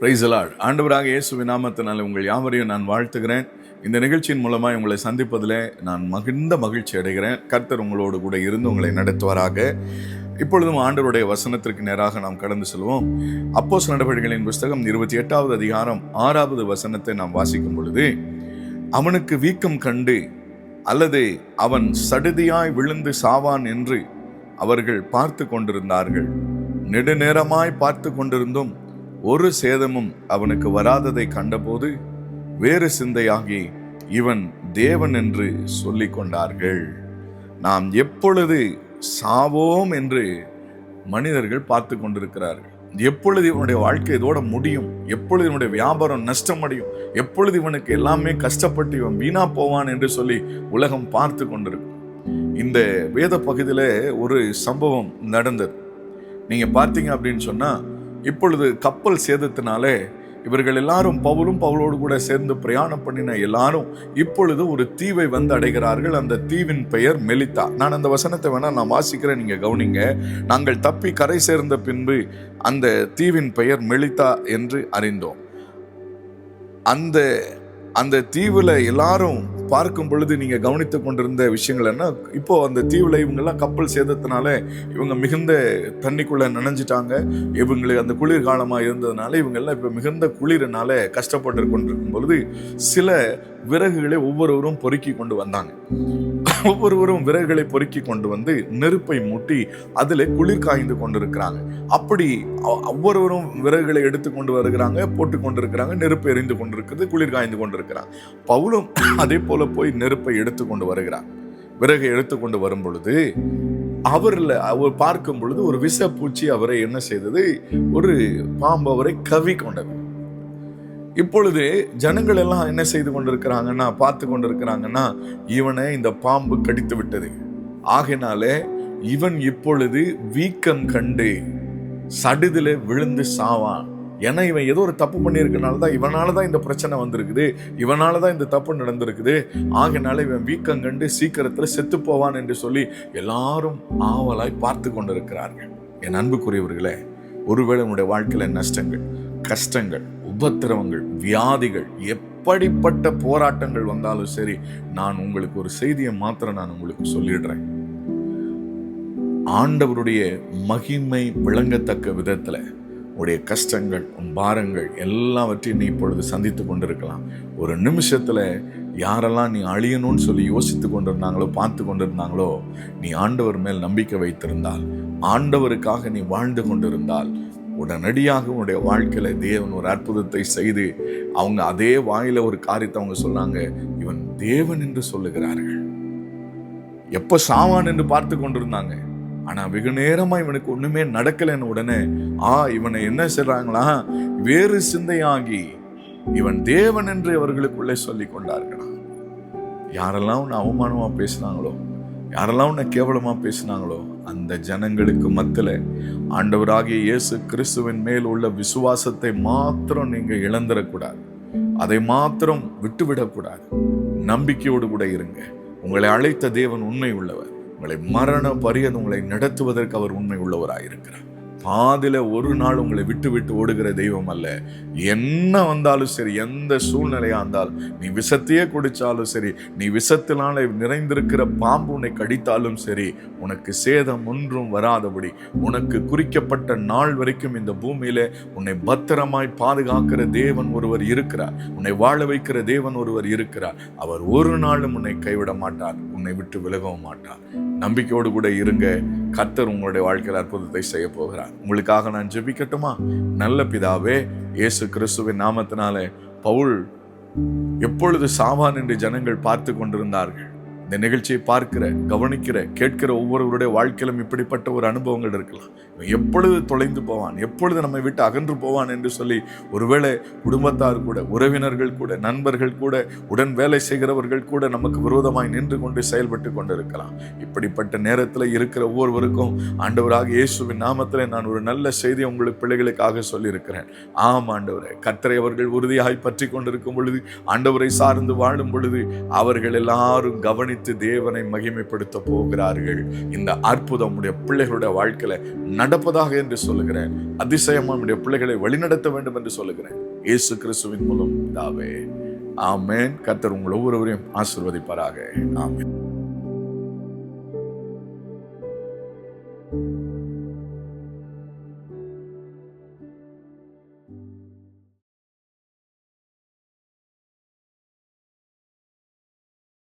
Praise the Lord. ஆண்டவராக இயேசுவின் நாமத்தினாலே உங்கள் யாவரையும் நான் வாழ்த்துகிறேன். இந்த நிகழ்ச்சியின் மூலமாக உங்களை சந்திப்பதிலே நான் மிகுந்த மகிழ்ச்சி அடைகிறேன். கர்த்தர் உங்களோடு கூட இருந்து உங்களை நடத்துவாராக. இப்பொழுதும் ஆண்டவருடைய வசனத்திற்கு நேராக நாம் கடந்து செல்வோம். அப்போஸ்தலர் நடவடிக்கைகளின் புஸ்தகம் 28வது அதிகாரம் 6வது வசனத்தை நாம் வாசிக்கும் பொழுது, அவனுக்கு வீக்கம் கண்டு அல்லது அவன் சடுதியாய் விழுந்து சாவான் என்று அவர்கள் பார்த்து கொண்டிருந்தார்கள். நெடுநேரமாய் பார்த்து கொண்டிருந்தும் ஒரு சேதமும் அவனுக்கு வராததை கண்டபோது வேறு சிந்தையாகி இவன் தேவன் என்று சொல்லிக் கொண்டார்கள். நாம் எப்பொழுது சாவோம் என்று மனிதர்கள் பார்த்து கொண்டிருக்கிறார்கள். எப்பொழுது இவனுடைய வாழ்க்கை இதோட முடியும், எப்பொழுது இவனுடைய வியாபாரம் நஷ்டம் அடையும், எப்பொழுது இவனுக்கு எல்லாமே கஷ்டப்பட்டு இவன் வீணா போவான் என்று சொல்லி உலகம் பார்த்து கொண்டிருக்கும். இந்த வேத பகுதியில ஒரு சம்பவம் நடந்தது. நீங்க பார்த்தீங்க அப்படின்னு சொன்னா, இப்பொழுது கப்பல் சேதத்தினாலே இவர்கள் எல்லாரும் பவுலோடு கூட சேர்ந்து பிரயாணம் பண்ணின எல்லாரும் இப்பொழுது ஒரு தீவை வந்து அடைகிறார்கள். அந்த தீவின் பெயர் மெலித்தா. நான் அந்த வசனத்தை வேணா நான் வாசிக்கிறேன், நீங்க கவனிங்க. நாங்கள் தப்பி கரை சேர்ந்த பின்பு அந்த தீவின் பெயர் மெலித்தா என்று அறிந்தோம். அந்த தீவுல எல்லாரும் பார்க்கும் பொழுது நீங்க கவனித்துக் கொண்டிருந்த விஷயங்கள் என்ன, இப்போ அந்த தீவுல இவங்கெல்லாம் கப்பல் சேதத்தினால இவங்க மிகுந்த தண்ணிக்குள்ள நனைஞ்சிட்டாங்க. இவங்களுக்கு அந்த குளிர்காலமா இருந்ததுனால இவங்க எல்லாம் இப்ப மிகுந்த குளிரினால கஷ்டப்பட்டு கொண்டிருக்கும் பொழுது சில விறகுகளை ஒவ்வொருவரும் பொறுக்கி கொண்டு வந்தாங்க. ஒவ்வொருவரும் விறகுகளை பொறுக்கி கொண்டு வந்து நெருப்பை மூட்டி அதில் குளிர் காய்ந்து கொண்டிருக்கிறாங்க. அப்படி ஒவ்வொருவரும் விறகுகளை எடுத்து கொண்டு வருகிறாங்க, போட்டு கொண்டிருக்கிறாங்க. நெருப்பு எரிந்து கொண்டிருக்கிறது, குளிர் காய்ந்து கொண்டிருக்கிறாங்க. பவுலும் அதே போல போய் நெருப்பை எடுத்து கொண்டு வருகிறார். விறகை எடுத்து கொண்டு வரும் பொழுது அவர் பார்க்கும் பொழுது ஒரு விஷப்பூச்சி அவரை என்ன செய்தது, ஒரு பாம்பு அவரை கவி கொண்டது. இப்பொழுது ஜனங்கள் எல்லாம் என்ன செய்து கொண்டிருக்கிறாங்கன்னா, பார்த்து கொண்டிருக்கிறாங்கன்னா, இவனை இந்த பாம்பு கடித்து விட்டது, ஆகையினாலே இவன் இப்பொழுது வீக்கம் கண்டு சடுதில விழுந்து சாவான். ஏன்னா இவன் ஏதோ ஒரு தப்பு பண்ணியிருக்கனாலதான், இவனாலதான் இந்த பிரச்சனை வந்திருக்குது, இவனாலதான் இந்த தப்பு நடந்திருக்குது, ஆகையினால இவன் வீக்கம் கண்டு சீக்கிரத்துல செத்து போவான் என்று சொல்லி எல்லாரும் ஆவலாய் பார்த்து கொண்டிருக்கிறார்கள். என் அன்புக்குரியவர்களே, ஒருவேளை உன்னுடைய வாழ்க்கையில நஷ்டங்கள், கஷ்டங்கள், உபத்திரவங்கள், வியாதிகள், எப்படிப்பட்ட போராட்டங்கள் வந்தாலும் சரி, நான் உங்களுக்கு ஒரு செய்தியை மாத்திரம் நான் உங்களுக்கு சொல்லிடுறேன். ஆண்டவருடைய மகிமை விளங்கத்தக்க விதத்துல உடைய கஷ்டங்கள், உன் பாரங்கள் எல்லாவற்றையும் நீ இப்பொழுது சந்தித்து கொண்டிருக்கலாம். ஒரு நிமிஷத்துல யாரெல்லாம் நீ அழியணும்னு சொல்லி யோசித்து கொண்டிருந்தாங்களோ, பார்த்து கொண்டிருந்தாங்களோ, நீ ஆண்டவர் மேல் நம்பிக்கை வைத்திருந்தால், ஆண்டவருக்காக நீ வாழ்ந்து கொண்டிருந்தால், உடனடியாக உன்னுடைய வாழ்க்கையில தேவன் ஒரு அற்புதத்தை செய்து, அவங்க அதே வாயில ஒரு காரியத்தை அவங்க சொன்னாங்க, இவன் தேவன் என்று சொல்லுகிறார்கள். எப்ப சாவான் என்று பார்த்து கொண்டிருந்தாங்க, ஆனா வெகு நேரமா இவனுக்கு ஒண்ணுமே நடக்கலன்னு உடனே இவனை என்ன செய்றாங்களா, வேறு சிந்தையாகி இவன் தேவன் என்று அவர்களுக்குள்ளே சொல்லிக் கொண்டார்களா. யாரெல்லாம் உன்னை அவமானமா பேசினாங்களோ, யாரெல்லாம் உன்னை கேவலமா பேசினாங்களோ, அந்த ஜனங்களுக்கு மத்தியில ஆண்டவராகிய இயேசு கிறிஸ்துவின் மேல் உள்ள விசுவாசத்தை மாத்திரம் நீங்க இழந்துடக்கூடாது. அதை மாத்திரம் விட்டுவிடக்கூடாது. நம்பிக்கையோடு கூட இருங்க. உங்களை அழைத்த தேவன் உண்மை உள்ளவர். உங்களை மரண பரியந்தம் உங்களை நடத்துவதற்கு அவர் உண்மை உள்ளவராயிருக்கிறார். பாதில ஒரு நாள் உங்களை விட்டு விட்டு ஓடுகிற தெய்வம் அல்ல. என்ன வந்தாலும் சரி, எந்த சூழ்நிலையா இருந்தாலும், நீ விஷத்தையே குடிச்சாலும் சரி, நீ விஷத்தினால நிறைந்திருக்கிற பாம்பு உன்னை கடித்தாலும் சரி, உனக்கு சேதம் ஒன்றும் வராதபடி உனக்கு குறிக்கப்பட்ட நாள் வரைக்கும் இந்த பூமியில உன்னை பத்திரமாய் பாதுகாக்கிற தேவன் ஒருவர் இருக்கிறார். உன்னை வாழ வைக்கிற தேவன் ஒருவர் இருக்கிறார். அவர் ஒரு நாளும் உன்னை கைவிட மாட்டார், உன்னை விட்டு விலகவும் மாட்டார். நம்பிக்கையோடு கூட இருங்க. கர்த்தர் உங்களுடைய வாழ்க்கையில் அற்புதத்தை செய்ய போகிறார். உங்களுக்காக நான் ஜெபிக்கட்டுமா? நல்ல பிதாவே, இயேசு கிறிஸ்துவின் நாமத்தினாலே பவுல் எப்பொழுது சாவான் என்று ஜனங்கள் பார்த்து கொண்டிருந்தார்கள். இந்த நிகழ்ச்சியை பார்க்கிற, கவனிக்கிற, கேட்கிற ஒவ்வொருவருடைய வாழ்க்கையிலும் இப்படிப்பட்ட ஒரு அனுபவங்கள் இருக்கலாம். எப்பொழுது தொலைந்து போவான், எப்பொழுது நம்மை விட்டு அகன்று போவான் என்று சொல்லி ஒருவேளை குடும்பத்தார் கூட, உறவினர்கள் கூட, நண்பர்கள் கூட, உடன் வேலை செய்கிறவர்கள் கூட நமக்கு விரோதமாய் நின்று கொண்டு செயல்பட்டு கொண்டிருக்கலாம். இப்படிப்பட்ட நேரத்தில் இருக்கிற ஒவ்வொருவருக்கும் ஆண்டவராக இயேசுவின் நாமத்தில் நான் ஒரு நல்ல செய்தியை உங்களுக்கு பிள்ளைகளுக்காக சொல்லியிருக்கிறேன். ஆம் ஆண்டவரே, கர்த்தரை அவர்கள் உறுதியாய் பற்றி கொண்டிருக்கும் பொழுது, ஆண்டவரை சார்ந்து வாழும் பொழுது, அவர்கள் எல்லாரும் கவனித்து ஆராதித்து தேவனை மகிமைப்படுத்த போகிறார்கள். இந்த அற்புதம் உடைய பிள்ளைகளுடைய வாழ்க்கையில நடப்பதாக என்று சொல்லுகிறேன். அதிசயமா உடைய பிள்ளைகளை வழிநடத்த வேண்டும் என்று சொல்லுகிறேன். இயேசு கிறிஸ்துவின் மூலம் பிதாவே, ஆமென். கர்த்தர் உங்கள் ஒவ்வொருவரையும் ஆசீர்வதிப்பாராக. ஆமென்.